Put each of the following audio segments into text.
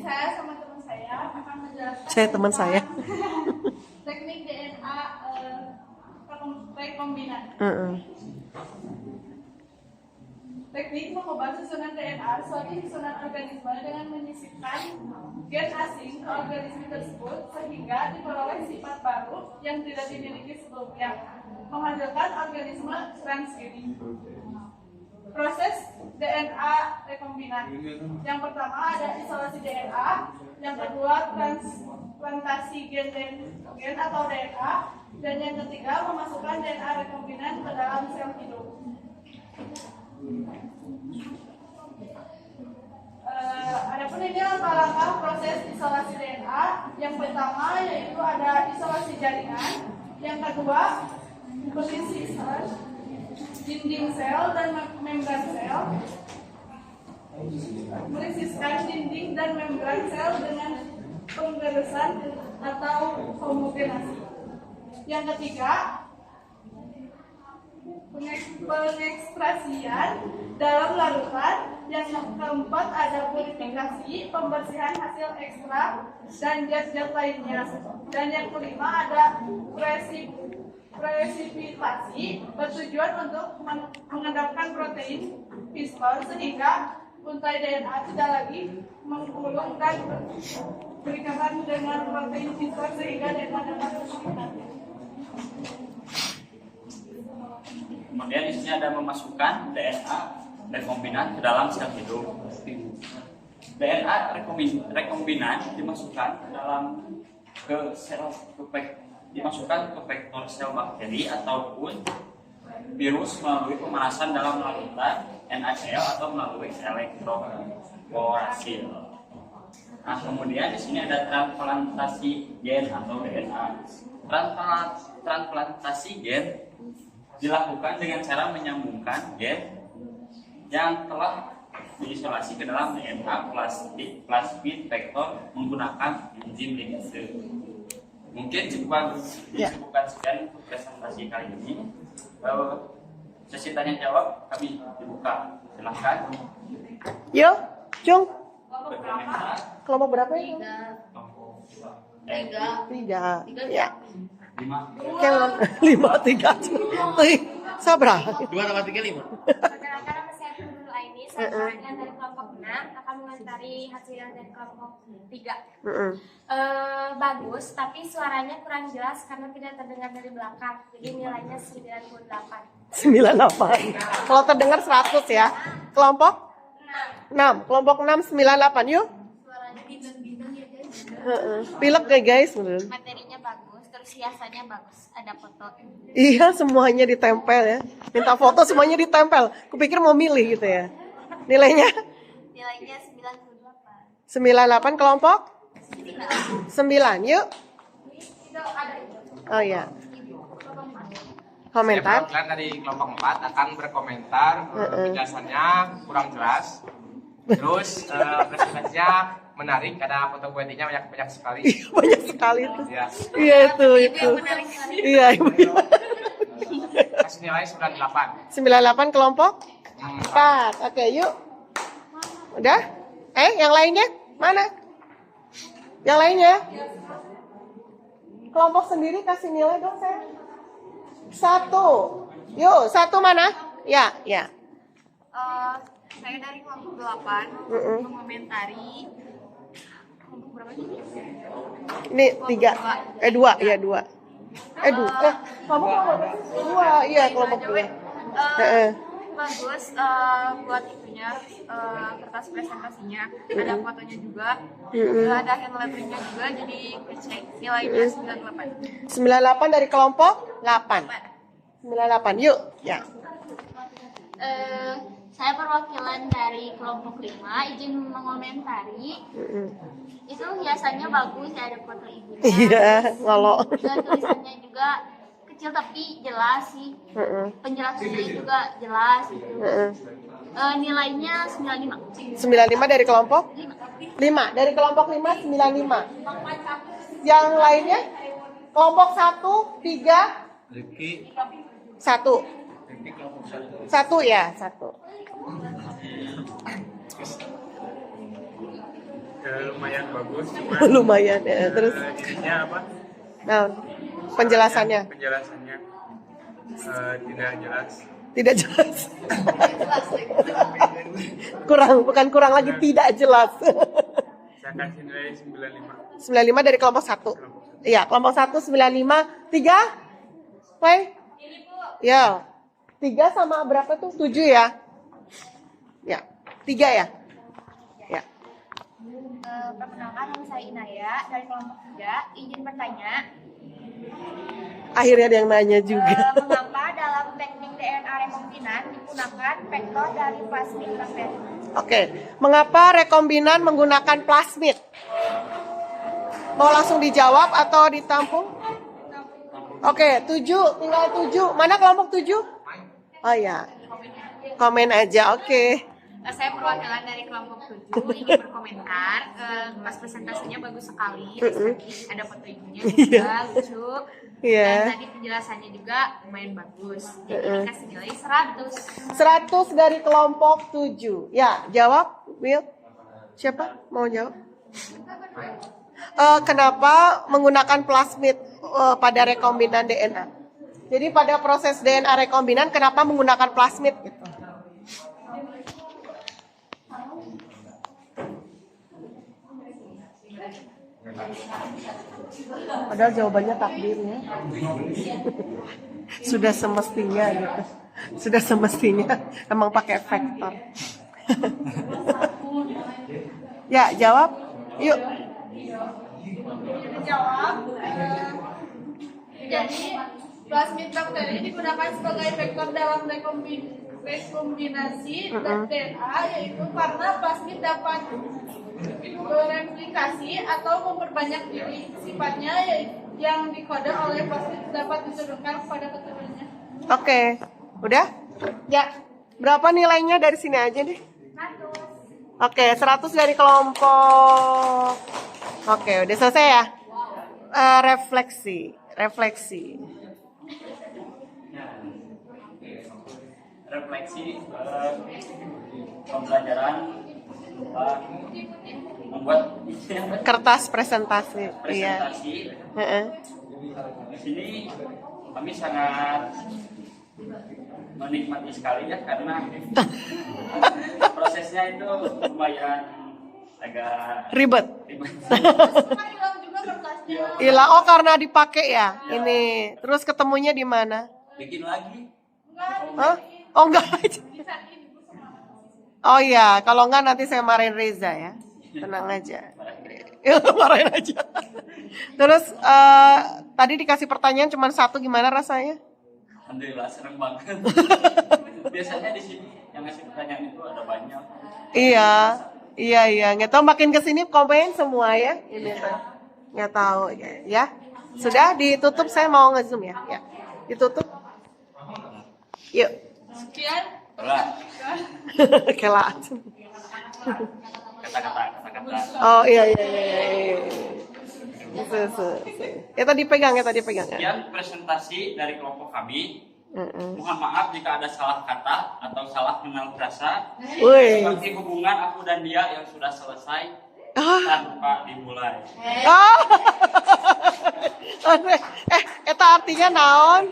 saya sama teman saya akan menjelaskan Saya teman saya. teknik DNA rekombinan. Teknik mengubah susunan DNA suatu susunan organisme dengan menyisipkan gen asing ke organisme tersebut sehingga diperoleh sifat baru yang tidak dimiliki sebelumnya, menghasilkan organisme transgenic. Proses DNA rekombinan. Yang pertama ada isolasi DNA, yang kedua transplantasi gen atau DNA, dan yang ketiga memasukkan DNA rekombinan ke dalam sel hidup. Adapun ini langkah-langkah proses isolasi DNA. Yang pertama yaitu ada isolasi jaringan, yang kedua pelisisan dinding sel dan membran sel, melisiskan dinding dan membran sel dengan penggeresan atau homogenasi. Yang ketiga pengekstrasian dalam larutan. Yang keempat ada purifikasi, pembersihan hasil ekstrak dan zat-zat lainnya. Dan yang kelima ada presipitasi, bertujuan untuk mengendapkan protein CRISPR sehingga untai DNA tidak lagi menggulung dan berikatan dengan protein CRISPR sehingga DNA dapat berikatan. Kemudian di sini ada memasukkan DNA rekombinan ke dalam sel hidup. DNA rekombinan dimasukkan ke vektor sel bakteri ataupun virus melalui pemanasan dalam larutan NaCl atau melalui elektroforasi. Nah, kemudian di sini ada transplantasi gen atau DNA. Transplantasi gen dilakukan dengan cara menyambungkan gen yang telah diisolasi ke dalam DNA plasmid vektor menggunakan enzim ligase. Mungkin cukupkan sekian untuk presentasi kali ini. Sesi tanya jawab kami dibuka. Silahkan. Yo, Cung. Kelompok Kelompok berapa? berapa ya? Tiga. Ya. 5. Kayak 5, 3. Sabra. 2 tambah 3 5. Perkenalkan nama saya Nurul Aini, saya orangnya dari kelompok 6 akan mengomentari hasil dari kelompok 3. Bagus, tapi suaranya kurang jelas karena tidak terdengar dari belakang. Jadi nilainya 98. 98. Kalau terdengar 100 ya. Kelompok 6. Kelompok 6 98 yuk. Suaranya bintang-bintang ya guys. Pilek ya guys. Materinya bagus, terus hiasannya bagus, ada foto. Iya, semuanya ditempel ya. Minta foto semuanya ditempel. Kupikir mau milih gitu ya. Nilainya Nilainya 98. 98 kelompok 9 yuk. Oh iya. Komentar. Perwakilan dari kelompok 4 akan berkomentar penjelasannya kurang jelas. Terus presentasinya menarik karena foto pointinya banyak sekali. Banyak sekali itu. Ya. Iya itu. Iya ibu. Kasih nilai 98. 98 kelompok 4. Oke yuk. Udah? Yang lainnya mana? Yang lainnya? Kelompok sendiri kasih nilai dong saya. 1. Yuk 1 mana? Ya. Saya dari kelompok 8 mengomentari kelompok berapa ini? Ini 3. 2 ya 2. 2. Kamu kelompok 2. Iya kelompok 2. Bagus buat itunya, kertas presentasinya ada fotonya juga, ada hand letteringnya juga, jadi kecek nilainya 98. 98 dari kelompok 8. 98 yuk ya. Saya perwakilan dari kelompok 5 izin mengomentari. Itu hiasannya bagus, ada foto ibunya. Iya ngolok. Dan tulisannya juga kecil tapi jelas sih. Penjelasannya juga jelas. Nilainya 95. 95 dari kelompok 5. Dari kelompok 5 95. Yang lainnya kelompok 1 3 Rifki 1. 1 ya 1. lumayan bagus, cuma Lumayan ya. Terus ininya apa? nah, penjelasannya Penjelasannya tidak jelas. tidak jelas. Bukan kurang lagi, tidak jelas. Saya kasih nilai 95. 95 dari kelompok 1. Iya, kelompok 1 95. 3? Woi. Ya. 3 sama berapa tuh? 7 ya? Ya. 3 ya? Ya. Perkenalkan, nama saya Inaya dari kelompok 3. Izin bertanya, Akhirnya ada yang nanya juga. mengapa dalam teknik DNA rekombinan digunakan vektor dari plasmid bakteri? Oke, mengapa rekombinan menggunakan plasmid? Mau langsung dijawab atau ditampung? Oke, 7, tinggal 7. Mana kelompok 7? Oh ya, komen aja, oke. Saya perwakilan dari kelompok 7 ingin berkomentar. Pas presentasinya bagus sekali. Terus tadi ada foto ibunya juga lucu. Iya. Dan tadi penjelasannya juga lumayan bagus. Jadi dikasih nilai 100. 100 dari kelompok 7. Ya, jawab, Will. Siapa mau jawab? Kenapa menggunakan plasmid pada rekombinan DNA? Jadi pada proses DNA rekombinan, kenapa menggunakan plasmid? Gitu. Padahal jawabannya takdir ya. Sudah semestinya gitu. Sudah semestinya emang pakai vektor. Ya, jawab. Yuk. Jawab. Jadi plasmid bakteri digunakan sebagai vektor dalam rekombinasi DNA, yaitu karena plasmid dapat bereplikasi atau memperbanyak diri. Sifatnya yang dikode oleh plasmid dapat diturunkan kepada keturunannya. Oke. Udah? Ya. Berapa nilainya dari sini aja deh? 100. Oke, 100 dari kelompok. Oke, udah selesai ya? Refleksi. Refleksi pembelajaran membuat Kertas presentasi. Iya. presentasi. Heeh. Di sini kami sangat menikmati sekali ya, karena prosesnya itu lumayan agak Ribet. ribet. Kan hilang juga kertasnya. Hilang. Oh, karena dipakai ya. Ini. Terus ketemunya di mana? Bikin lagi. Hah? Oh, enggak. Oh iya, kalau enggak nanti saya marahin Reza ya. Tenang aja. Marahin aja. Terus tadi dikasih pertanyaan cuma 1, gimana rasanya? Alhamdulillah seneng banget. Biasanya di sini yang ngasih pertanyaan itu ada banyak. Iya. Nggak tahu makin kesini komen semua ya. Ini tuh. Nggak tahu ya. Sudah ditutup, saya mau nge-zoom ya. Ya. Ditutup. Yuk. Sekian. Itulah Kela. kata-kata. Oh iya. Ya tadi pegang ya. Sekian presentasi dari kelompok kami. Mohon maaf jika ada salah kata atau salah mengenal frasa. Wih. Seperti hubungan aku dan dia yang sudah selesai tanpa dimulai. Eta artinya naon?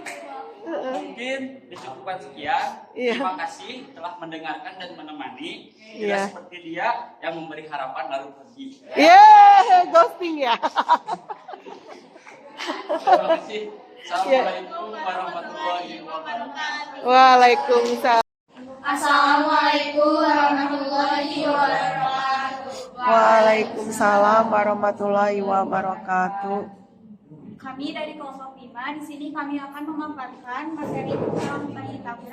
Mungkin disebutkan sekian. Iya. Terima kasih telah mendengarkan dan menemani. Iya. Tidak seperti dia yang memberi harapan lalu pergi. Ghosting ya. Terima kasih. Assalamualaikum warahmatullahi wabarakatuh. Waalaikumsalam. Assalamualaikum warahmatullahi wabarakatuh. Waalaikumsalam warahmatullahi wabarakatuh. Kami dari kelompok 5, di sini kami akan memaparkan materi tentang bayi tabung.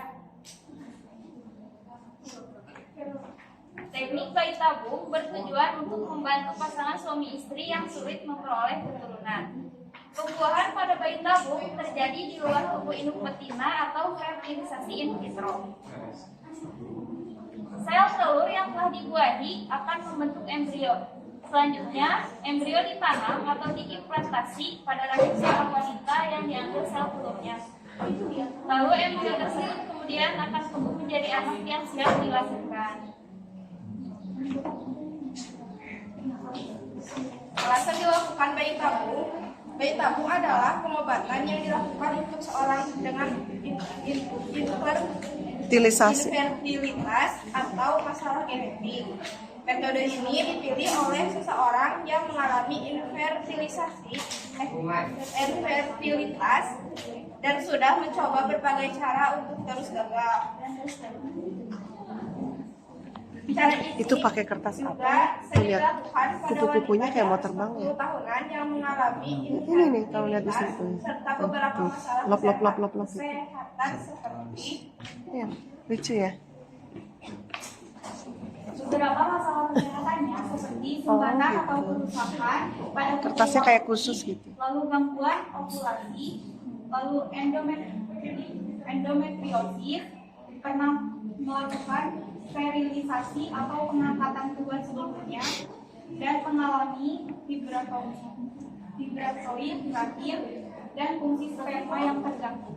Teknik bayi tabung bertujuan untuk membantu pasangan suami istri yang sulit memperoleh keturunan. Pembuahan pada bayi tabung terjadi di luar tubuh induk betina atau fertilisasi in vitro. Sel telur yang telah dibuahi akan membentuk embrio. Selanjutnya, embrio ditanam atau diimplantasi pada rahim seorang wanita yang diambil sel telurnya. Lalu embrio tersebut kemudian akan tumbuh menjadi anak yang siap dilahirkan. Alasan dilakukan bayi tabung. Bayi tabung adalah pengobatan yang dilakukan untuk seorang dengan Utilisasi. infertilitas atau masalah genetik. Metode ini dipilih oleh seseorang yang mengalami infertilitas dan sudah mencoba berbagai cara untuk terus gagal. Cara ini Itu pakai kertas juga apa? sering Lihat dilakukan pada kupu-kupunya wanita kayak mau yang terbang ya. 10 tahunan yang mengalami Ini nih kalau lihat di sini. serta beberapa Tuh, masalah lop, lop, lop, lop, lop. kesehatan seperti Ya, lucu ya. Beberapa masalah kesehatannya seperti Oh, sumbatan gitu. atau kerusakan pada Kertasnya kayak khusus gitu. lalu gangguan ovulasi, lalu endometriosis, pernah melakukan sterilisasi atau pengangkatan tubuh sebelumnya, dan mengalami vibratoid terakhir dan fungsi sperma yang terganggu.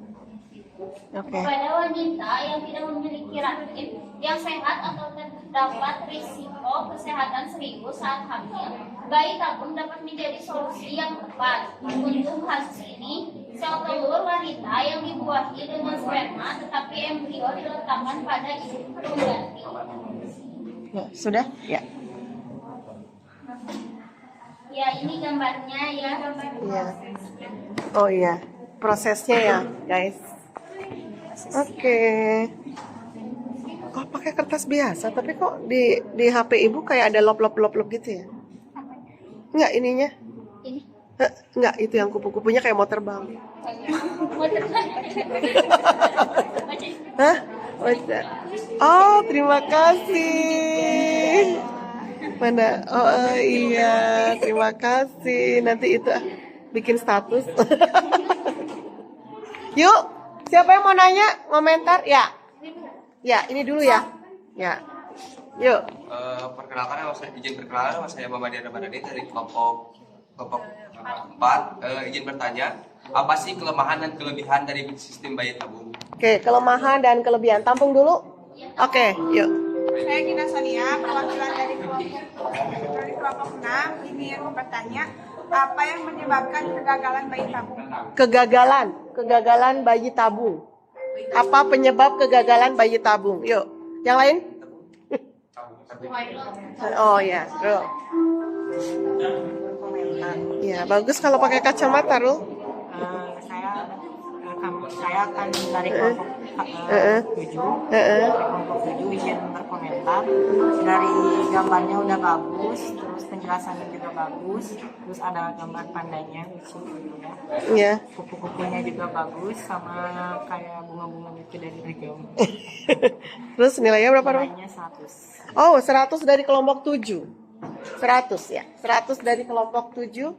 Oke. Pada wanita yang tidak memiliki rahim yang sehat atau terdapat risiko kesehatan serius saat hamil, bayi tabung dapat menjadi solusi yang tepat. Untuk kasus ini, sel telur wanita yang dibuahi dengan sperma tetapi embrio diletakkan pada ibu pengganti. Ya, sudah? Ya. Ya, ini gambarnya ya. Iya. Oh iya, prosesnya ya, guys. Oke. Oh, pakai kertas biasa, tapi kok di HP ibu kayak ada lop gitu ya? Enggak ininya? Ini. Enggak, itu yang kupu-kupunya kayak mau terbang. Hah? Oh, terima kasih. Mana? Oh, iya, terima kasih. Nanti itu bikin status. Yuk, siapa yang mau nanya? Komentar? Ya. Ya, ini dulu ya. Ya. Yuk. Perkenalkan izin perkenalan nama saya Muhammad Ramadhani dari kelompok 4. Izin bertanya, apa sih kelemahan dan kelebihan dari sistem bayi tabung? Oke, kelemahan dan kelebihan. Tampung dulu. Oke, yuk. Saya Gina Sonia, perwakilan dari kelompok 6 ingin bertanya apa yang menyebabkan kegagalan bayi tabung? Kegagalan bayi tabung. Apa penyebab kegagalan bayi tabung? Yuk, yang lain? Oh ya, Rul. Ya, bagus kalau pakai kacamata, Rul. Saya akan dari kelompok 7 izin berkomentar. Dari gambarnya udah bagus, terus penjelasannya juga bagus, terus ada gambar pandanya lucu gitu ya. Ya. Kupu-kupunya juga bagus, sama kayak bunga-bunga gitu dari Rigo. Terus nilainya berapa, Rul? Nilainya 100. Oh, 100 dari kelompok 7. 100 ya. 100 dari kelompok 7.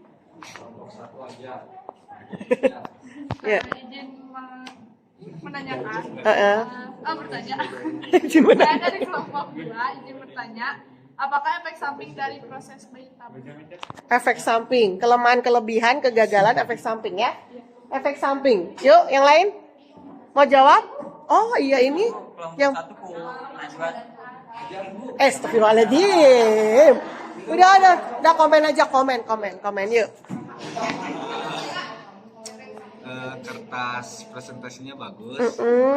Ya. Izin menanyakan. Bertanya. Gimana? Saya dari kelompok 2 izin bertanya, apakah efek samping dari proses bayi tabung? Efek samping, kelemahan, kelebihan, kegagalan, efek samping ya. Efek samping. Yuk, yang lain? Mau jawab? Oh, iya ini yang Astagfirullahaladzim. Udah komen aja, komen yuk. Kertas presentasinya bagus.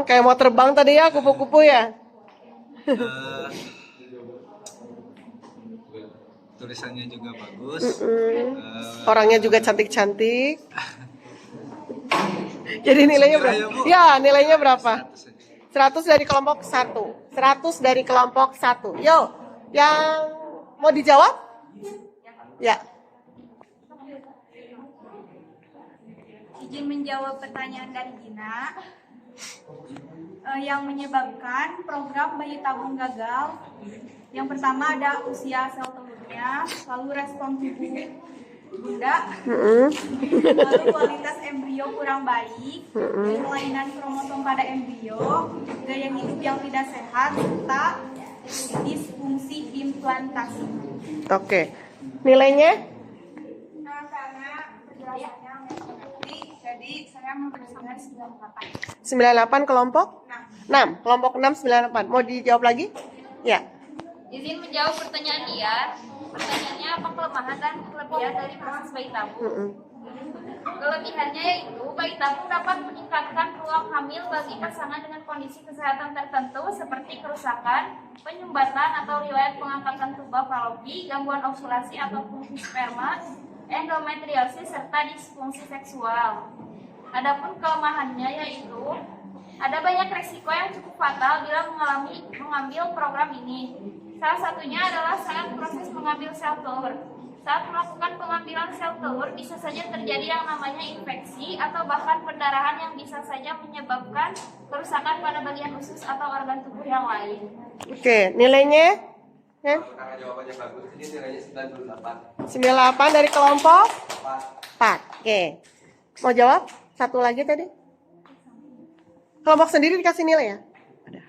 Kayak mau terbang tadi ya, kupu-kupu ya. Tulisannya juga bagus. Orangnya juga cantik-cantik. Jadi nilainya berapa? Ya, nilainya berapa? 100 dari kelompok 1. 100 dari kelompok 1. Yo, yang mau dijawab? Ya. Izin menjawab pertanyaan dari Gina. Yang menyebabkan program bayi tabung gagal, yang pertama ada usia sel telurnya, lalu respon tubuh bunda, lalu kualitas embrio kurang baik, kelainan kromosom pada embrio, gaya hidup yang tidak sehat, serta disfungsi implantasi. Oke. Nilainya? Karena penjelasannya mengikuti, jadi saya memberi sampai 98. 98 kelompok? 6. Kelompok 6 98. Mau dijawab lagi? Ya. Izin menjawab pertanyaan dia. Pertanyaannya, apa kelemahan dan kelebihan dari proses bayi tabung. Kelebihannya yaitu bayi tabung dapat meningkatkan peluang hamil bagi pasangan dengan kondisi kesehatan tertentu seperti kerusakan, penyumbatan atau riwayat pengangkatan tuba falopi, gangguan ovulasi atau fungsi sperma, endometriosis serta disfungsi seksual. Adapun kelemahannya yaitu ada banyak resiko yang cukup fatal bila mengambil program ini. Salah satunya adalah saat proses mengambil sel telur. Saat melakukan pengambilan sel telur bisa saja terjadi yang namanya infeksi atau bahkan pendarahan yang bisa saja menyebabkan kerusakan pada bagian usus atau organ tubuh yang lain. Oke, nilainya? Karena jawabannya bagus, ini nilainya 98. 98 dari kelompok 4. Oke. Mau jawab? Satu lagi tadi. Kelompok sendiri dikasih nilai ya? Ada.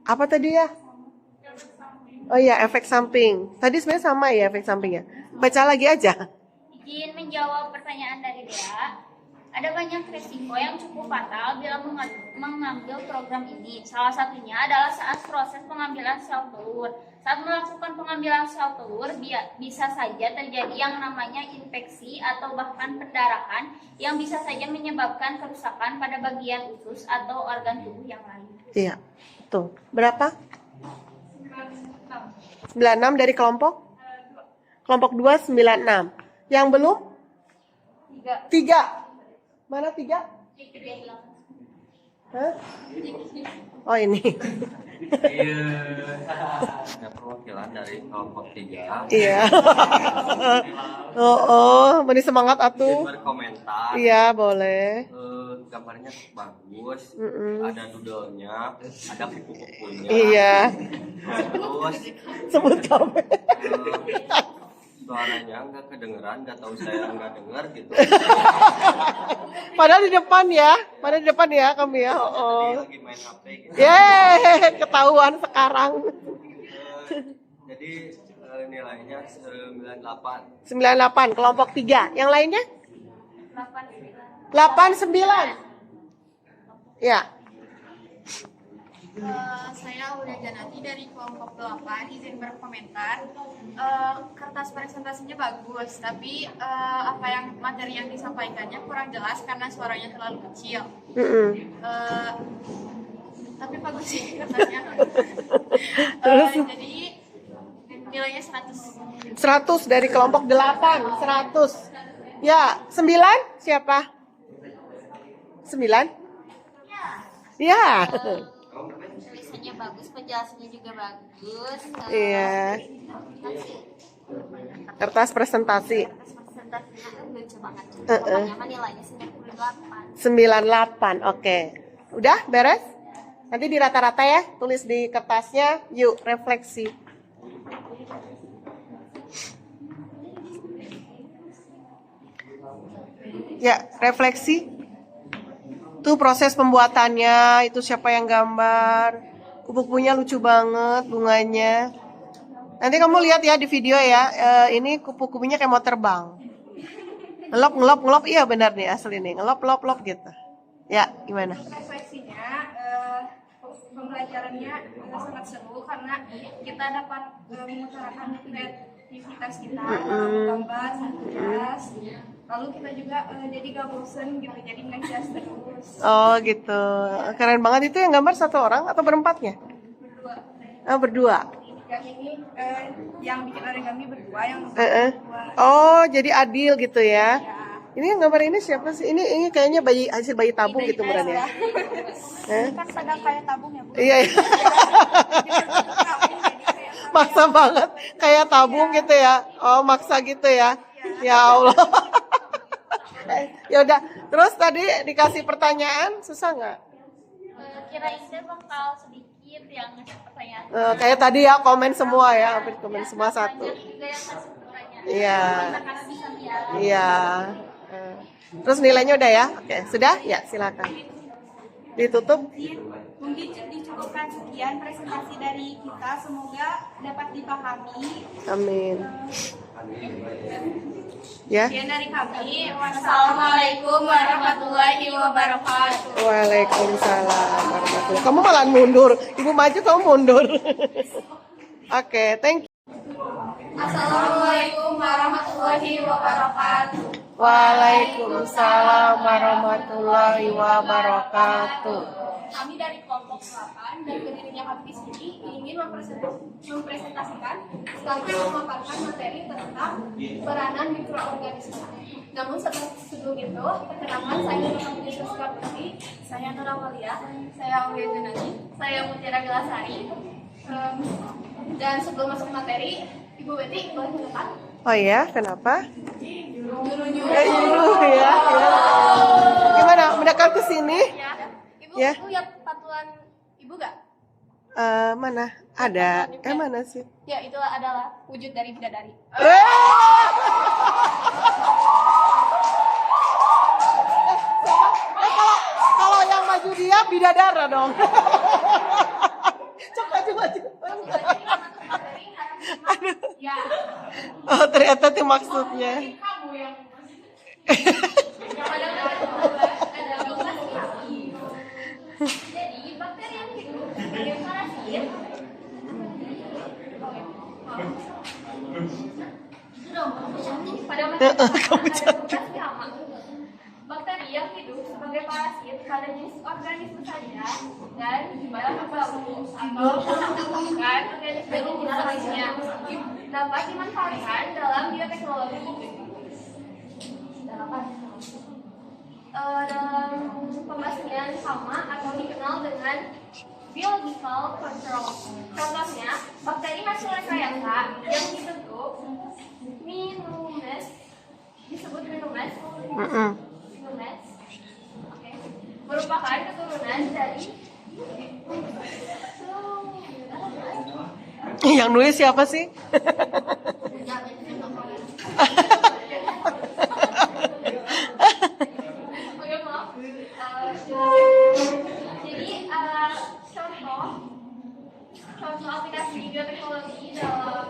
Apa tadi ya? Oh iya, efek samping. Tadi sebenarnya sama ya efek sampingnya. Baca lagi aja. Izin menjawab pertanyaan dari Dea. Ada banyak resiko yang cukup fatal bila mengambil program ini. Salah satunya adalah saat proses pengambilan sel telur. Saat melakukan pengambilan sel telur, bisa saja terjadi yang namanya infeksi atau bahkan pendarahan yang bisa saja menyebabkan kerusakan pada bagian usus atau organ tubuh yang lain. Iya, tuh. Berapa? 96 dari kelompok? Kelompok 2 96. Yang belum? 3. Mana 3? Hah? Oh ini. Ada perwakilan dari kelompok 3. Iya. Oh, beri semangat atuh. Berkomentar. Iya, boleh. Gambarnya bagus. Ada doodle-nya, ada kupu-kupunya. Iya. Terus Sebut kamu. suaranya nggak kedengeran, nggak tahu saya nggak dengar gitu. Padahal di depan ya kamu ya. Oh. Lagi main HP gitu. Yeay, ketahuan sekarang. Jadi nilainya 98. 98 kelompok 3. Yang lainnya? 89. Ya. Saya Uda Janati dari kelompok 8, izin berkomentar. Kertas presentasinya bagus, tapi materi yang disampaikannya kurang jelas karena suaranya terlalu kecil. Tapi bagus sih kertasnya. Jadi nilainya 100. 100 dari kelompok 8, 100. Ya, 9 siapa? 9? Ya. Tulisannya bagus, penjelasannya juga bagus. Iya. Kertas presentasi. Presentasinya lucu banget. Pokoknya nilainya 98. 98. Oke. Udah beres? Nanti di rata-rata ya, tulis di kertasnya. Yuk, refleksi. Ya, refleksi. Tuh proses pembuatannya, itu siapa yang gambar. Kupu-kupunya lucu banget bunganya. Nanti kamu lihat ya di video ya, ini kupu-kupunya kayak mau terbang. Ngelop, iya benar nih asli nih, ngelop gitu. Ya, gimana? Refleksinya, pembelajarannya sangat seru karena kita dapat mengutarakan kreativitas kita dalam gambar, tugas. Lalu kita juga jadi gak bosen gitu, jadi ngejas terus. Oh gitu, keren banget. Itu yang gambar satu orang atau berempatnya? Berdua. Oh berdua. Yang ini yang bikin origami berdua, yang berdua. Oh jadi adil gitu ya. Ini yang gambar ini siapa sih? Ini kayaknya hasil bayi tabung gitu bukan ya? Kan sedang kayak tabung ya, Bu. Iya. Maksa banget kayak tabung gitu ya. Oh maksa gitu ya. Ya Allah. Ya udah. Terus tadi dikasih pertanyaan susah nggak? Kirain saya bakal sedikit yang ngasih pertanyaan. Kayak tadi ya komen semua ya, hampir komen semua satu. Banyak juga yang ngasih pertanyaan. Iya. Karena bisa lihat. Iya. Terus nilainya udah ya? Oke, sudah? Ya, silakan. Ditutup. Mungkin dicukupkan sekian presentasi dari kita, semoga dapat dipahami. Amin. Ya. Sekian dari kami. Wassalamualaikum warahmatullahi wabarakatuh. Waalaikumsalam warahmatullahi. Kamu malah mundur. Ibu maju, kamu mundur. Oke, thank you. Assalamualaikum warahmatullahi wabarakatuh. Waalaikumsalam warahmatullahi wabarakatuh. Kami dari kelompok 8 dan berdirinya kami di sini ingin mempresentasikan sekaligus memaparkan materi tentang peranan mikroorganisme. Namun sebelum itu, perkenalkan saya Nurul Yusuf Putri, saya Nura Walia, saya Aulia Junani, saya Mutiara Gelasari. Dan sebelum masuk ke materi, Ibu Betty boleh mendekat? Oh ya, kenapa? Nyuruh-nyuruh. Ya. Gimana? Mendekat ke sini? Ya. Ibu, Ya. Ibu lihat patuan Ibu gak? Mana? Ada. Mana sih? Ya, itu adalah wujud dari bidadari. Kalau yang maju dia bidadara dong. Cok maju. Ya. Oh, ternyata itu maksudnya. Kamu yang Jadi, bakteri yang hidup sebagai parasit pada masa pertama ada populasi hama. Bakteri yang hidup sebagai parasit pada jenis organisme saja dan jumlah bagus atau bukan organisme jenis lainnya dapat dimanfaatkan dalam bioteknologi. Dalam pembasmian hama atau dikenal dengan biological control. Contohnya, bakteri hasil rekayasa yang dibentuk Minimus, disebut Minimus, oke, merupakan keturunan dari Yang nulis siapa sih? Oke, maaf. Jadi contoh aplikasi bioteknologi dalam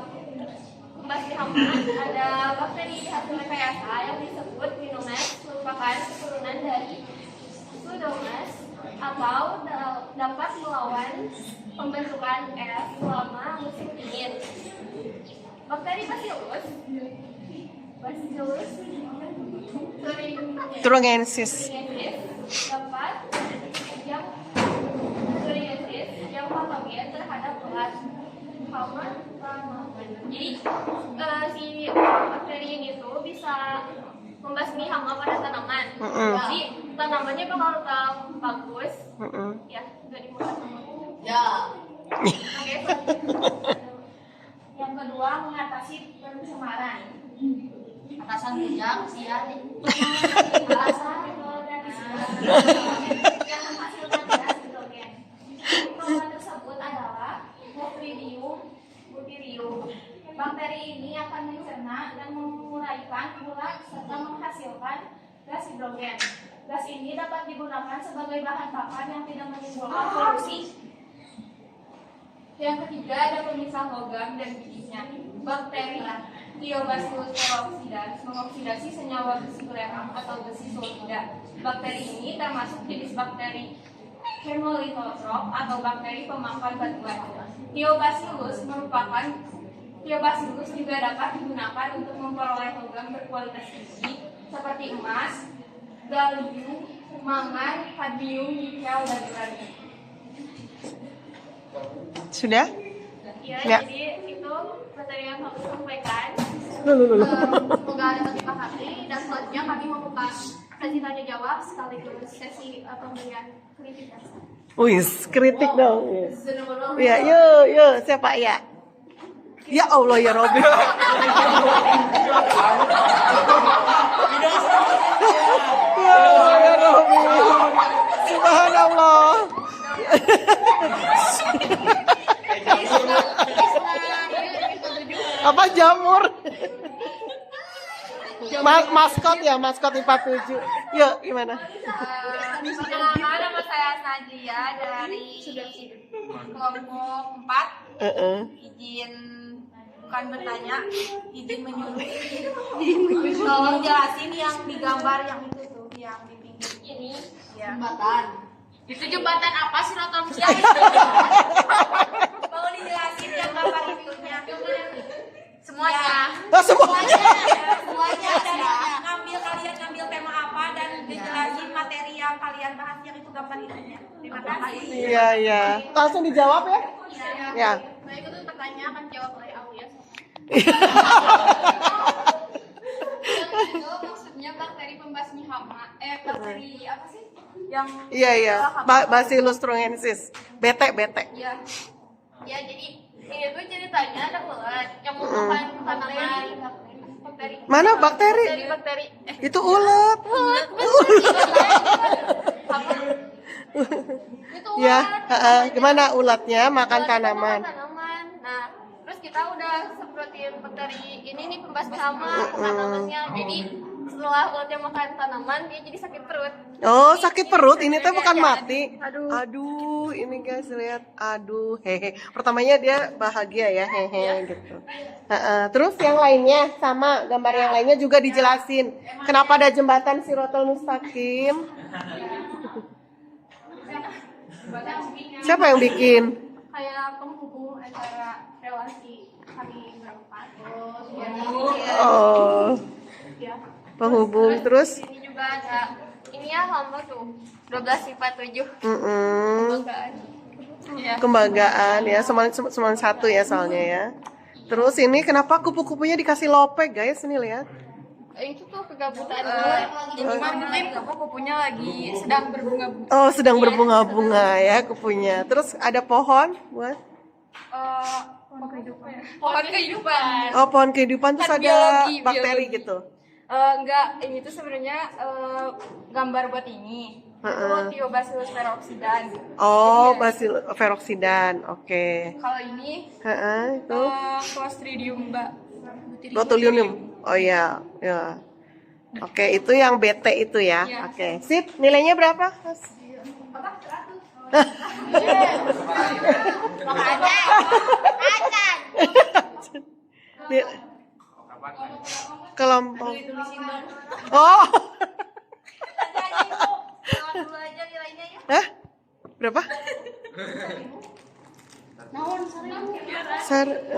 pembasmi hama ada bakteri hasil rekayasa yang disebut Minimus, merupakan keturunan dari Pseudomonas atau dapat melawan pembentukan es selama musim dingin. Bakteri Bacillus Thuringiensis. dapat yang patogen terhadap ulat hama. Jadi si bakteri ini tuh bisa membasmi hama pada tanaman. Jadi tanamannya bakal tetap bagus. Ya, nggak dimuat. Ya. Oke. Yang kedua, mengatasi pencemaran. Atasan bujang, siar, alasan yang menghasilkan gas hidrogen. Hama tersebut adalah Bacterium. Bakteri ini akan mencerna dan menguraikan ulat serta menghasilkan gas hidrogen. Gas ini dapat digunakan sebagai bahan bakar yang tidak menimbulkan polusi. Yang ketiga ada pemisah logam dan bijinya. Bakteri Thiobacillus peroxidans mengoksidasi senyawa besi belerang atau besi sulfida. Bakteri ini termasuk jenis bakteri hemolitotrop atau bakteri pemakan batuan. Thiobacillus juga dapat digunakan untuk memperoleh logam berkualitas tinggi seperti emas, gallium, mangan, kadmium, nikel, dan uranium. Sudah? Ya, Ya. jadi itu materi yang kami sampaikan. semoga dapat dipahami dan selanjutnya kami membuka sesi tanya jawab sekaligus sesi pemberian kritik. Wis, kritik dong. Ya, yuk, siapa ya? Ya Allah ya Robby. Ya Allah ya Robby. Subhanallah. Apa jamur? Maskot ya, maskot 47. Yuk, gimana? Perkenalkan, nama saya Najia dari kelompok 4. Izin bukan bertanya, izin menyuruh. Tolong jelasin yang digambar yang itu tuh, yang di pinggir ini. Ya. Jembatan. Itu jembatan apa sih nonton siang? Mau dijelasin yang gambar itunya? Semuanya. semuanya. Semuanya ngambil tema apa dan dijelasin materi yang kalian bahas yang itu gambar itunya. Terima kasih. Iya, iya. Langsung dijawab ya? Ya. Nah, itu tuh pertanyaan akan jawab oleh Aulia. Itu maksudnya bakteri pembasmi hama. Bakteri apa sih? Yang Iya, iya. Bacillus thuringiensis. Bete. ya. Ya, jadi ini tuh ceritanya ada ulat yang memakan tanaman. Bakteri. Mana bakteri? Bakteri. Itu ulet. Itu Ya, ulat. gimana ulatnya makan tanaman? Nah, terus kita udah semprotin bakteri ini nih pembasmi hama ke tanamannya. Jadi setelah ulatnya makan tanaman dia jadi sakit perut. Oh, sakit perut. Ini tuh bukan Iya. mati. Aduh, ini guys lihat. Aduh, hehe. Pertamanya dia bahagia ya, hehe gitu. Terus yang lainnya sama, gambar yang lainnya juga dijelasin. Kenapa ada jembatan Siratal Mustaqim? Siapa yang bikin? Kayak penghubung antara relasi kami berempat. Oh, Ya. penghubung. Terus? Ini juga ada ini ya hamba tuh 12 sifat 7 Mm-mm. kebanggaan. Ya. Kebanggaan ya, cuma satu ya soalnya ya. Terus ini kenapa kupu-kupunya dikasih lope guys? Ini lihat. Itu tuh kegabutan ini mah mungkin kupu-kupunya lagi sedang berbunga-bunga. Oh, sedang berbunga-bunga ya kupunya. Terus ada pohon buat? Pohon kehidupan. Oh, pohon kehidupan terus Kan ada biologi, bakteri biologi. gitu. Enggak, ini tuh sebenarnya gambar buat ini. Itu Thiobacillus peroxidan. Oh, basil peroksidan. Oke. Kalau ini Itu Clostridium botulinum. Oh ya, ya. Oke, itu yang BT itu ya. Iya. Oke. Sip, nilainya berapa? Mas? Nil- Kelompok. Oh. dulu aja nilainya ya. Hah? Berapa?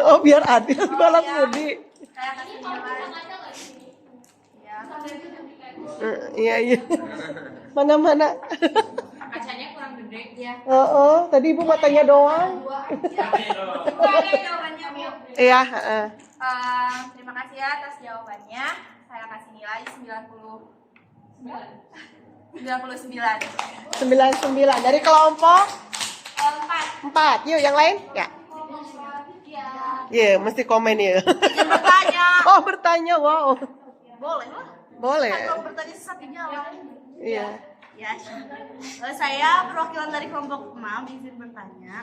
Oh, biar adil balas budi. Saya kasih nilai. Iya, iya. Mana? Kacanya kurang gede ya. Oh, tadi ibu matanya doang. Ada jawabannya, Mil. Iya, Terima kasih ya atas jawabannya. Saya kasih nilai 99. 99 dari kelompok 4. Yuk, yang lain? Ya. Iya, mesti komen ya. Bertanya. Oh, bertanya. Wow. Boleh lah. Boleh. Kalau bertanya sesat dijawab. Iya. Ya, saya perwakilan dari kelompok 6 izin bertanya.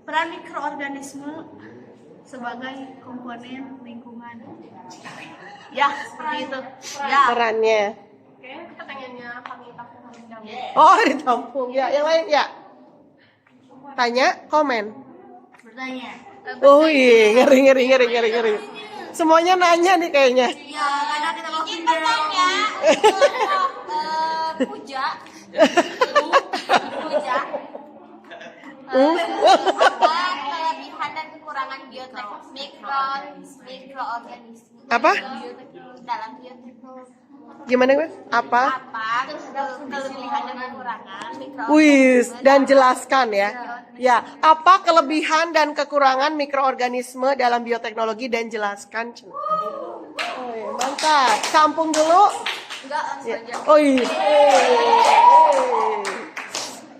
Peran mikroorganisme sebagai komponen lingkungan. Ya, seperti itu. Ya. Perannya. Oke, pertanyaannya kami tampung jawab. Oh, ditampung. Ya, yang lain ya. Tanya, komen. Bertanya. Oh iya, ngeri. Semuanya nanya nih kayaknya. Ya, karena kita mau izin bertanya. Puja. Apa kelebihan dan kekurangan mikroorganisme Apa? dalam bioteknologi? Gimana gue? Apa? Apa kelebihan dan kekurangan Wis, dan jelaskan ya. Ya, apa kelebihan dan kekurangan mikroorganisme dalam bioteknologi dan jelaskan. Oh, iya, mantap. Campung dulu. Enggak, langsung Ya. aja. Oh iya.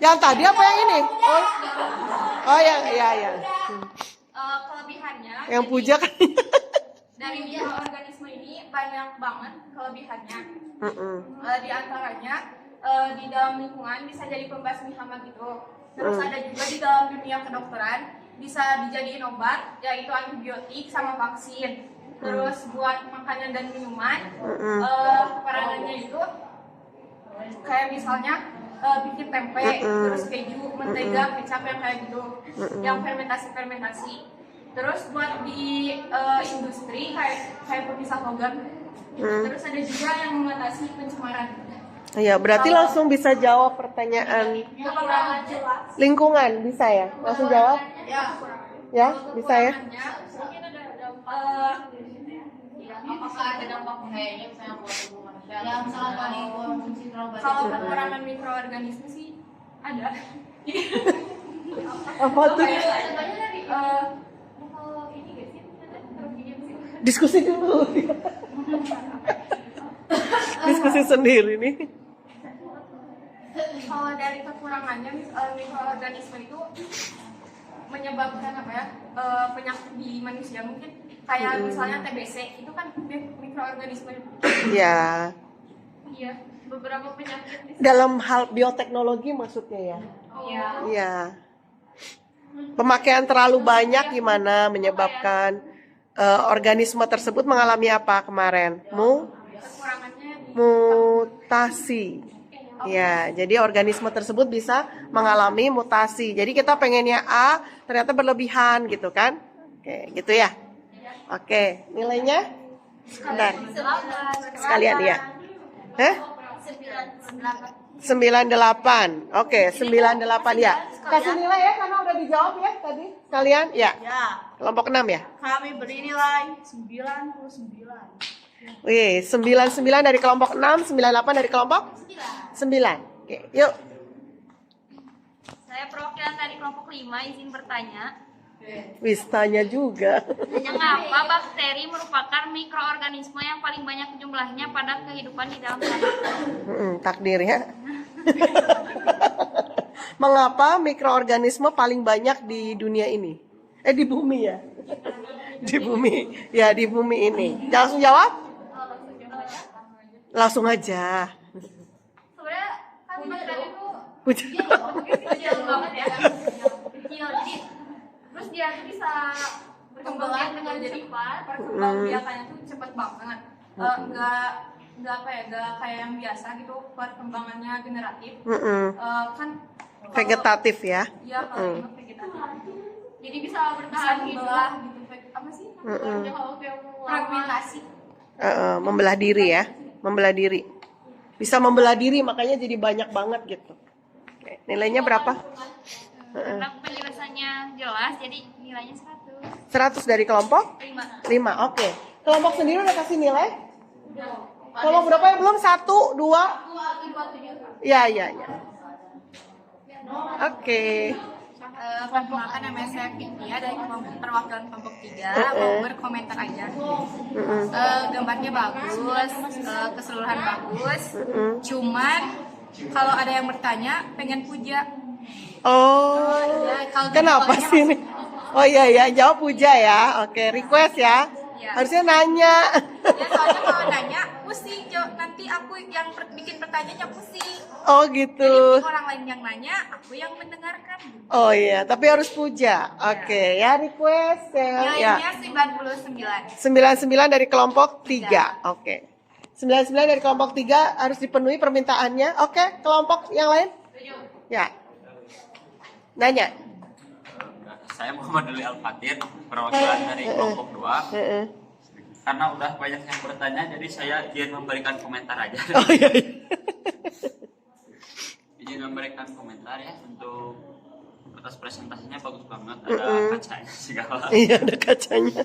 Yang tadi apa yang ini? Oh yang ya. Kelebihannya Yang puja kan. dari mikroorganisme ini banyak banget kelebihannya. Mm-mm. Di antaranya di dalam lingkungan bisa jadi pembasmi hama gitu. Terus ada juga di dalam dunia kedokteran bisa dijadiin obat, yaitu antibiotik sama vaksin. Terus buat makanan dan minuman, peranannya itu kayak misalnya bikin tempe, terus keju, mentega, kecap yang kayak gitu, yang fermentasi. Terus buat di industri kayak pemisah logam. Terus ada juga yang mengatasi pencemaran. Ya, berarti langsung bisa jawab pertanyaan Kekurangan jelas. lingkungan bisa ya? Langsung jawab? Ya. Ya, bisa ya? Mungkin ada apakah ada dampaknya kayaknya misalnya buat tubuh manusia? Ya, misalkan tadi konsumsi terlalu banyak. Kalau kekurangan mikroorganisme sih ada. Apa tuh? Contohnya dari kalau ini gak sih? Diskusi dulu. Diskusi sendiri nih. Kalau dari kekurangannya mikroorganisme itu menyebabkan apa ya penyakit di manusia mungkin kayak misalnya TBC itu kan mikroorganisme. Ya, Iya, beberapa penyakit. dalam hal bioteknologi maksudnya ya. Iya. Iya. Pemakaian terlalu banyak gimana menyebabkan organisme tersebut mengalami apa kemarin? Kekurangannya di Mutasi. Ya, jadi organisme tersebut bisa mengalami mutasi. Jadi kita pengennya A, ternyata berlebihan gitu kan? Oke, gitu ya. Oke, nilainya? Sebentar. Sekalian ya. 98. Oke, 98 ya. Kasih nilai ya karena udah dijawab ya tadi. Sekalian ya. Ya, Kelompok 6 ya. kami beri nilai 99. Wih, 99 dari kelompok 6, 98 dari kelompok 9. Oke, yuk. Saya perwakilan dari kelompok 5 izin bertanya. Wis tanya juga. Mengapa bakteri merupakan mikroorganisme yang paling banyak jumlahnya pada kehidupan di dalam tanah? Takdir ya. Mengapa mikroorganisme paling banyak di dunia ini? Di bumi ya. Di bumi. Ya, di bumi ini. Langsung jawab? Langsung aja. sebenarnya kan bakteri itu Puji. kecil banget ya. Kecil jadi terus dia tuh bisa berkembang dengan cepat, perkembang biakannya tuh cepat banget. Enggak apa ya, enggak kayak yang biasa gitu perkembangannya generatif. Kan kalau- Vegetatif ya. Iya, kalau ini vegetatif. Jadi bisa bertahan membelah gitu. Apa sih? Fragmentasi. Membelah diri ya. Membelah diri. Bisa membelah diri makanya jadi banyak banget gitu. Oke, nilainya berapa? Karena penjelasannya jelas, jadi nilainya 100. 100 dari kelompok 5. 5. Oke. Kelompok sendiri udah kasih nilai? Kelompok berapa yang belum? 1, 2? Ya. Oke. Perkenalkan namanya saya Cynthia dari perwakilan kelompok 3 mau berkomentar aja. Gambarnya bagus, keseluruhan bagus. Cuman kalau ada yang bertanya pengen puja. Oh. Ya, kalau Kenapa jadwalnya sih ini? Oh iya, jawab puja ya. Oke, request ya. Iya. Harusnya nanya. Ya soalnya kalau nanya pusing, nanti aku yang bikin pertanyaannya pusing. Oh Jadi gitu. orang lain yang nanya, aku yang mendengarkan. Oh iya, tapi harus puja. Oke, ya request ya. Nilainya 99. 99 dari kelompok 3. Oke. 99 dari kelompok 3 harus dipenuhi permintaannya. Oke, kelompok yang lain? Ya. Nanya. Saya Muhammad Ali Al-Fatir, perwakilan dari kelompok 2. Karena udah banyak yang bertanya, jadi saya izin memberikan komentar aja. Oh iya. Izin memberikan komentar ya untuk atas presentasinya bagus banget, ada kacanya segala. Iya, ada kacanya.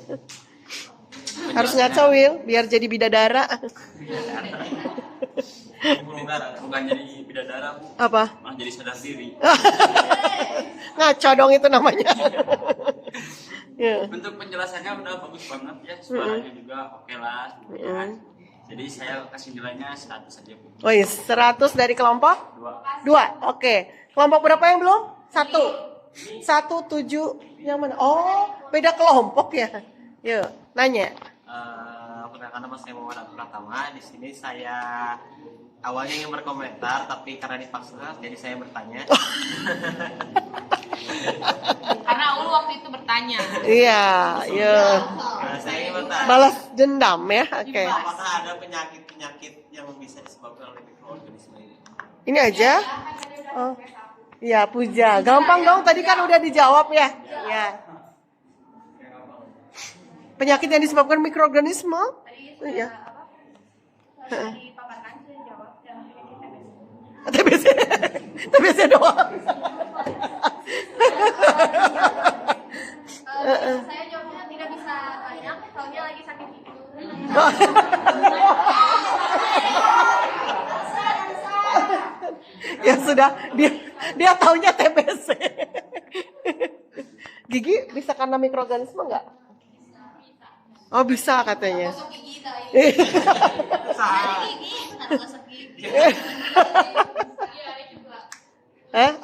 Harus ngaco, Will, biar jadi bidadara. Bukan jadi bidadara, Bu. Apa? Malah jadi sadar diri. Ngaco dong itu namanya. Ya. Untuk penjelasannya udah bagus banget ya, suaranya juga oke lah. Ya. Jadi saya kasih nilainya 100 saja, Bu. Oh iya, 100 dari kelompok? 2. 2. Oke. Kelompok berapa yang belum? 1. 1, 7. Yang mana? Oh, beda kelompok ya. Yuk, nanya. Perkenalkan nama saya Muhammad Abdul Pratama. Di sini saya awalnya ingin berkomentar, tapi karena dipaksa, jadi saya bertanya. Karena Ulu waktu itu bertanya. Iya, iya. Nah, saya ingin bertanya. Balas dendam ya. Oke. Apakah ada penyakit-penyakit yang bisa disebabkan oleh mikroorganisme ini? Ini aja. Oh. Iya, puja. Gampang dong, tadi kan udah dijawab ya. Iya. Penyakit yang disebabkan mikroorganisme? Iya. Dipaparkan saya jawab yang TBC. TBC doang. saya jawabnya tidak bisa banyak, soalnya lagi sakit itu. Ya sudah, dia taunya TBC. Gigi bisa karena mikroorganisme nggak? Oh bisa katanya.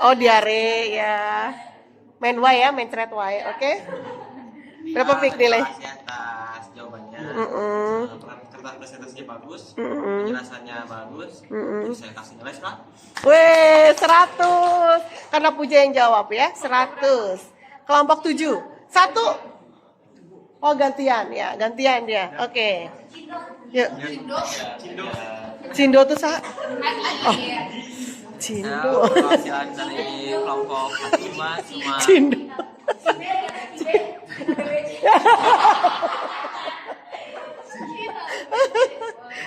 Oh diare ya. Main Y ya, main thread Y, oke? Berapa pik nilai? Terima kasih atas jawabannya. Kertas presentasinya bagus, penjelasannya bagus. Saya kasih nilai 100. Weh, 100. Karena Puja yang jawab ya, 100. Kelompok 7. 1. Oh, gantian ya, gantian dia. Oke. Yuk. Cindo tuh Oh. Cindo. Perwakilan dari kelompok 5 cuma Cindo.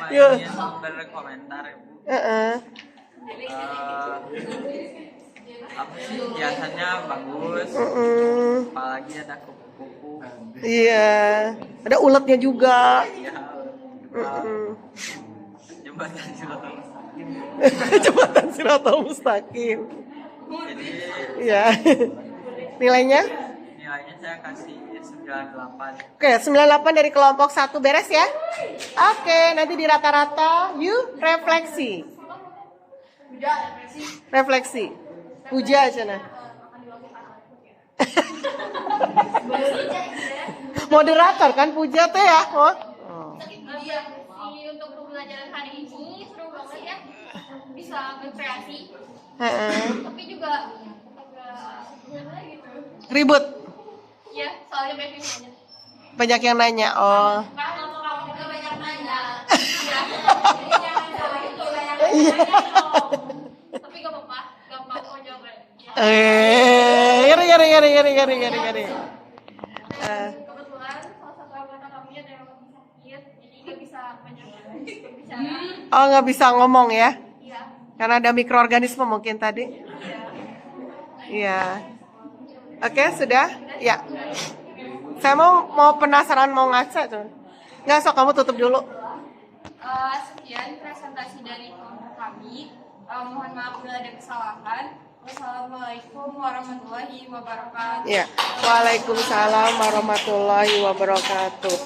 Yuk. ingin berkomentar ya, Bu. Apa sih biasanya bagus, apalagi ada kupu-kupu. Iya. Ada uletnya juga. Ya, jembatan Siratul Mustaqim. Jembatan Siratul Mustaqim. Jadi Iya. Nilainya? nilainya saya kasih 98. Oke, 98 dari kelompok 1 beres ya. Oke, nanti di rata-rata yuk refleksi. Refleksi. Puja aja nah. Moderator kan Puja teh ya. Oh. Untuk pembelajaran hari ini seru banget ya, bisa berkreasi, tapi juga agak gimana gitu. Ribut. Ya, soalnya banyak. Banyak yang nanya. Oh. Kalau kamu juga banyak nanya. Iya. Tapi gak apa-apa, gampang kok jawabannya. Gari. Kebetulan salah satu anggota kami ada yang sakit, jadi gak bisa banyak berbicara. Oh, nggak bisa ngomong ya? Iya. Karena ada mikroorganisme mungkin tadi. Iya. Oke, sudah? Ya. Saya mau penasaran mau ngaca tuh. Nggak, sok kamu tutup dulu. Sekian presentasi dari kelompok kami. Mohon maaf bila ada kesalahan. Wassalamualaikum warahmatullahi wabarakatuh. Ya. Waalaikumsalam warahmatullahi wabarakatuh.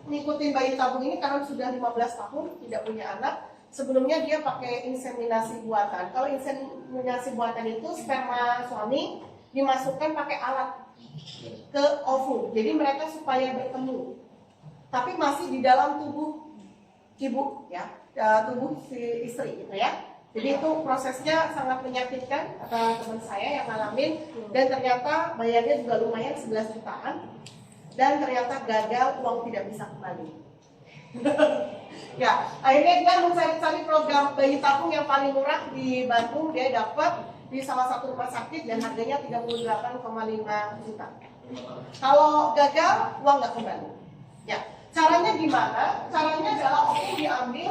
Ngikutin bayi tabung ini karena sudah 15 tahun tidak punya anak. Sebelumnya dia pakai inseminasi buatan. Kalau inseminasi buatan itu sperma suami dimasukkan pakai alat ke ovum. Jadi mereka supaya bertemu. Tapi masih di dalam tubuh ibu ya, tubuh si istri gitu ya. Jadi itu prosesnya sangat menyakitkan, kata teman saya yang ngalamin, dan ternyata bayarnya juga lumayan 11 jutaan, dan ternyata gagal, uang tidak bisa kembali. Ya, akhirnya dia mencari-cari program bayi tabung yang paling murah di Bandung, dia dapat di salah satu rumah sakit dan harganya 38,5 juta. Kalau gagal, uang nggak kembali. Ya, caranya gimana? Caranya adalah ovum diambil,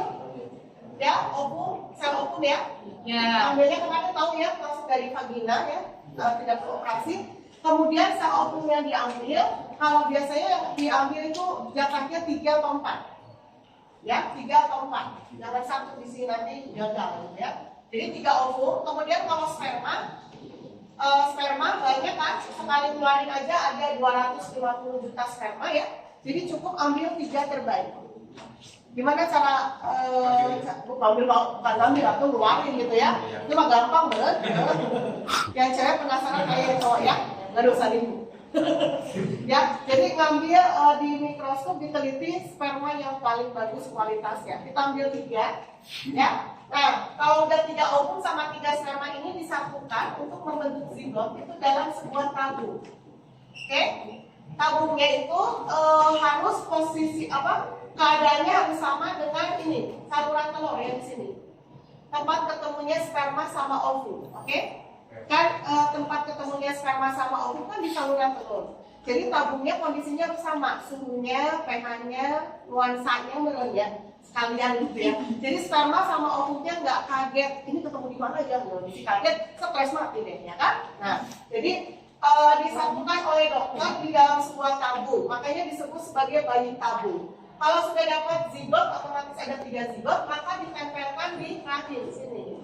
ya, sel ovum ya. Ambilnya kemarin tahu ya, masuk dari vagina ya, tidak perlu operasi. Kemudian sel ovumnya diambil. Kalau biasanya yang diambil itu jatahnya 3 atau 4. Ya, 3 atau 4. Jangan satu di sini nanti gagal ya. Jadi 3 ovum. Kemudian kalau sperma banyak kan, sekali ngeluarin aja ada 250 juta sperma ya. Jadi cukup ambil 3 terbaik. Gimana cara bukan ambil atau ngeluarin gitu ya? Itu mah gampang banget. Yang cewek penasaran kayak yang cowok ya, nggak usah ribu. Ya, jadi ngambil di mikroskop diteliti sperma yang paling bagus kualitasnya. Kita ambil 3, ya. Nah, kalau udah 3 ovum sama 3 sperma ini disatukan untuk membentuk zigot itu dalam sebuah tabung. Oke? Tabungnya itu harus posisi keadaannya harus sama dengan ini saluran telur yang di sini. Tempat ketemunya sperma sama ovum, oke? Kan tempat ketemunya sperma sama ovum kan di saluran telur. Jadi tabungnya kondisinya harus sama, suhunya, pH-nya, nuansanya ya, sekalian gitu ya. Jadi sperma sama ovumnya nggak kaget, ini ketemu di mana ya? Nggak mesti kaget, stres mati deh ya kan? Nah, jadi disatukan oleh dokter di dalam sebuah tabung, makanya disebut sebagai bayi tabung. Kalau sudah dapat zigot, otomatis ada 3 zigot, maka ditempelkan di rahim sini.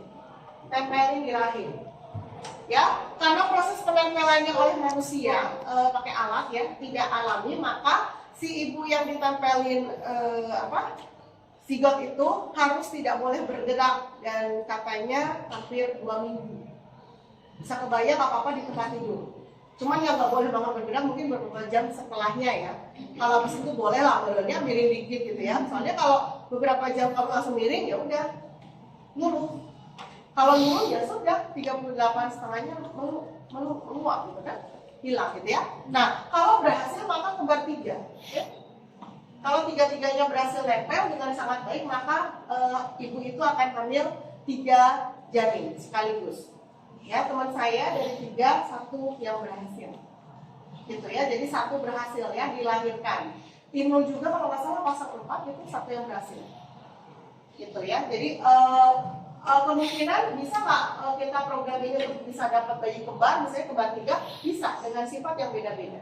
Tempelin di rahim. Ya, karena proses penempelannya oleh manusia pakai alat ya, tidak alami, maka si ibu yang ditempelin zigot itu harus tidak boleh bergerak dan katanya hampir 2 minggu. Bisa kebayang apa-apa di tempat tidur. Cuman yang nggak boleh banget bergerak mungkin beberapa jam setelahnya ya. Kalau habis itu boleh lah badannya miring dikit gitu ya. Soalnya kalau beberapa jam kamu langsung miring ya udah nurut. Kalau nurut ya sudah 38,5-nya meluap gitu kan, hilang gitu ya. Nah kalau berhasil maka kembar 3. Ya. Kalau 3-3-nya berhasil nempel dengan sangat baik maka ibu itu akan hamil 3 janin sekaligus. Ya, teman saya dari 3, 1 yang berhasil. Gitu ya, jadi 1 berhasil ya dilahirkan. Timur juga kalau nggak salah pasang 4 itu 1 yang berhasil. Gitu ya, jadi kemungkinan bisa nggak kita program ini untuk bisa dapat bayi kembar, misalnya kembar 3, bisa dengan sifat yang beda-beda.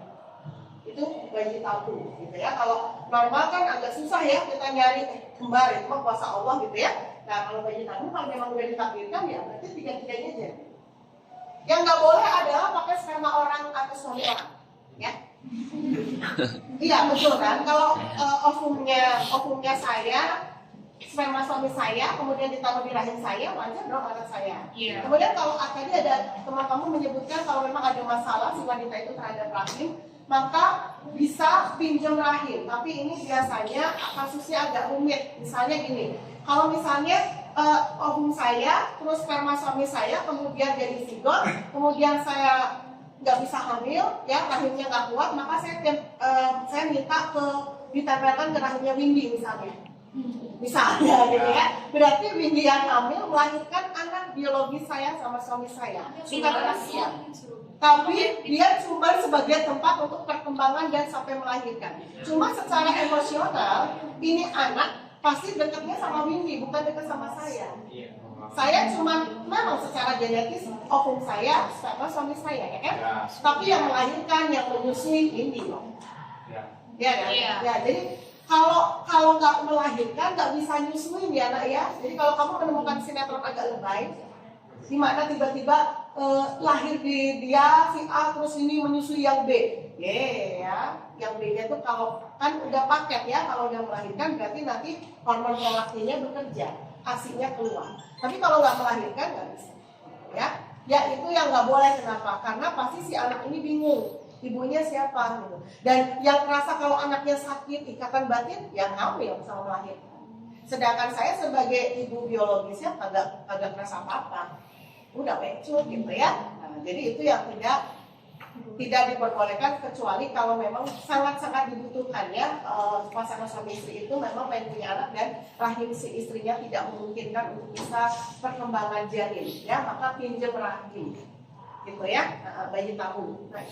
Itu bayi tabung gitu ya. Kalau normal kan agak susah ya kita nyari kembar, itu mah kuasa Allah gitu ya. Nah kalau bayi tabung kalau memang udah ditakdirkan ya berarti 3-3-nya jadi. Yang nggak boleh adalah pakai sperma orang atau suami orang, ya. Iya betul kan? Kalau ovumnya saya, sperma suami saya, kemudian ditaruh di rahim saya, wajar dong anak saya. Iya. Kemudian kalau tadi ada teman kamu menyebutkan kalau memang ada masalah si wanita itu terhadap rahim, maka bisa pinjam rahim. Tapi ini biasanya kasusnya agak rumit. Misalnya gini, kalau misalnya ovum saya, terus sperma suami saya, kemudian jadi zigot, kemudian saya nggak bisa hamil, ya rahimnya nggak kuat, maka saya minta ditempelkan ke rahimnya Windy misalnya, gitu ya. Berarti Windy yang hamil melahirkan anak biologis saya sama suami saya, bukan anak dia. Tapi dia cuma sebagai tempat untuk perkembangan dan sampai melahirkan. Cuma secara emosional ini anak pasti dekatnya sama Windy, bukan dekat sama saya. Saya cuma memang secara genetis ovum saya sama suami saya, ya kan? Ya. Tapi yang melahirkan, yang menyusui Windy loh. Ya kan? Ya, jadi kalau nggak melahirkan nggak bisa nyusuin ya nak ya. Jadi kalau kamu menemukan sinetron agak lebay, di mana tiba-tiba lahir di dia si A terus ini menyusui yang B, ya. Yang B-nya tuh kalau kan udah paket ya, kalau udah melahirkan berarti nanti hormon prolaktinnya bekerja, ASI-nya keluar. Tapi kalau nggak melahirkan nggak bisa, ya. Ya itu yang nggak boleh. Kenapa? Karena pasti si anak ini bingung ibunya siapa gitu. Dan yang merasa kalau anaknya sakit ikatan batin, yang hamil sama melahirkan. Sedangkan saya sebagai ibu biologisnya kagak merasa apa-apa, udah pecut gitu ya. Nah, jadi itu yang tidak diperbolehkan kecuali kalau memang sangat-sangat dibutuhkan ya, pasangan suami istri itu memang pengen punya anak dan rahim si istrinya tidak memungkinkan untuk bisa perkembangan janin ya, maka pinjam rahim gitu ya, bayi tabung. Nah,